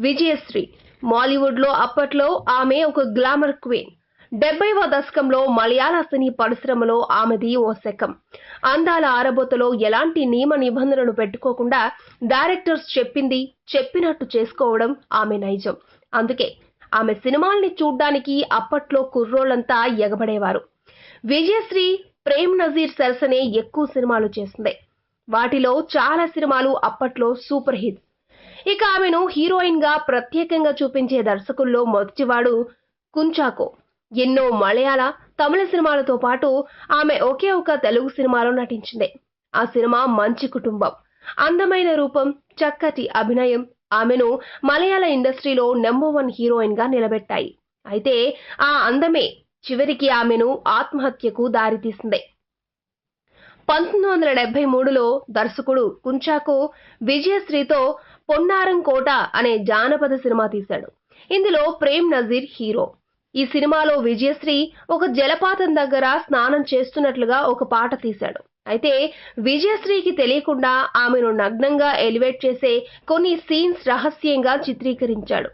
విజయశ్రీ మాలీవుడ్లో అప్పట్లో ఆమె ఒక గ్లామర్ క్వీన్. 70వ దశకంలో మలయాళ సినీ పరిశ్రమలో ఆమెది ఓ శకం. అందాల ఆరబోతలో ఎలాంటి నియమ నిబంధనలు పెట్టుకోకుండా డైరెక్టర్స్ చెప్పింది చెప్పినట్టు చేసుకోవడం ఆమె నైజం. అందుకే ఆమె సినిమాల్ని చూడ్డానికి అప్పట్లో కుర్రోళ్లంతా ఎగబడేవారు. విజయశ్రీ ప్రేమ్ నజీర్ సరసనే ఎక్కువ సినిమాలు చేసింది. వాటిలో చాలా సినిమాలు అప్పట్లో సూపర్ హిట్స్. ఇక ఆమెను హీరోయిన్ గా ప్రత్యేకంగా చూపించే దర్శకుల్లో మొదటివాడు కుంచాకో. ఎన్నో మలయాళ, తమిళ సినిమాలతో పాటు ఆమె ఒకే ఒక తెలుగు సినిమాలో నటించింది. ఆ సినిమా మంచి కుటుంబం. అందమైన రూపం, చక్కటి అభినయం ఆమెను మలయాళ ఇండస్ట్రీలో నెంబర్ 1 హీరోయిన్ గా నిలబెట్టాయి. అయితే ఆ అందమే చివరికి ఆమెను ఆత్మహత్యకు దారితీసింది. 1973లో దర్శకుడు కుంచాకో విజయశ్రీతో పొన్నారం కోట అనే జానపద సినిమా తీశాడు. ఇందులో ప్రేమ్ నజీర్ హీరో. ఈ సినిమాలో విజయశ్రీ ఒక జలపాతం దగ్గర స్నానం చేస్తున్నట్లుగా ఒక పాట తీశాడు. అయితే విజయశ్రీకి తెలియకుండా ఆమెను నగ్నంగా ఎలివేట్ చేసే కొన్ని సీన్స్ రహస్యంగా చిత్రీకరించాడు.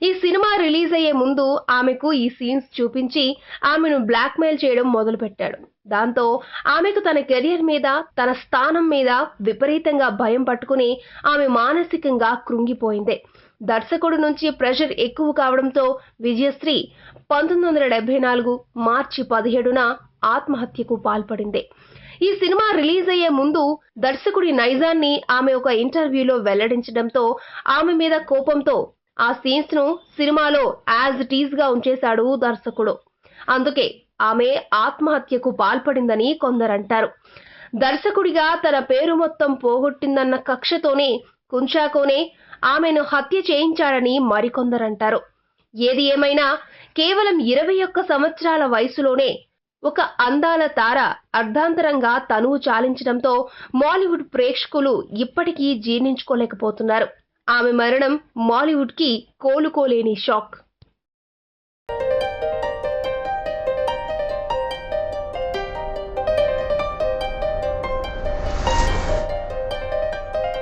ఈ సినిమా రిలీజ్ అయ్యే ముందు ఆమెకు ఈ సీన్స్ చూపించి ఆమెను బ్లాక్మెయిల్ చేయడం మొదలుపెట్టాడు. దాంతో ఆమెకు తన కెరియర్ మీద, తన స్థానం మీద విపరీతంగా భయం పట్టుకుని ఆమె మానసికంగా కృంగిపోయింది. దర్శకుడి నుంచి ప్రెషర్ ఎక్కువ కావడంతో విజయశ్రీ 1974 మార్చి 17న ఆత్మహత్యకు పాల్పడింది. ఈ సినిమా రిలీజ్ అయ్యే ముందు దర్శకుడి నైజాన్ని ఆమె ఒక ఇంటర్వ్యూలో వెల్లడించడంతో ఆమె మీద కోపంతో ఆ సీన్స్ ను సినిమాలో యాజ్ ఇట్ ఈజ్ గా ఉంచేశాడు దర్శకుడు. అందుకే ఆమె ఆత్మహత్యకు పాల్పడిందని కొందరంటారు. దర్శకుడిగా తన పేరు మొత్తం పోగొట్టిందన్న కక్షతోనే కుంచాకోనే ఆమెను హత్య చేయించాడని మరికొందరంటారు. ఏది ఏమైనా కేవలం 21 సంవత్సరాల వయసులోనే ఒక అందాల తార అర్ధాంతరంగా తనువు చాలించడంతో మాలీవుడ్ ప్రేక్షకులు ఇప్పటికీ జీర్ణించుకోలేకపోతున్నారు. ఆమె మరణం మాలీవుడ్ కి కోలుకోలేని షాక్.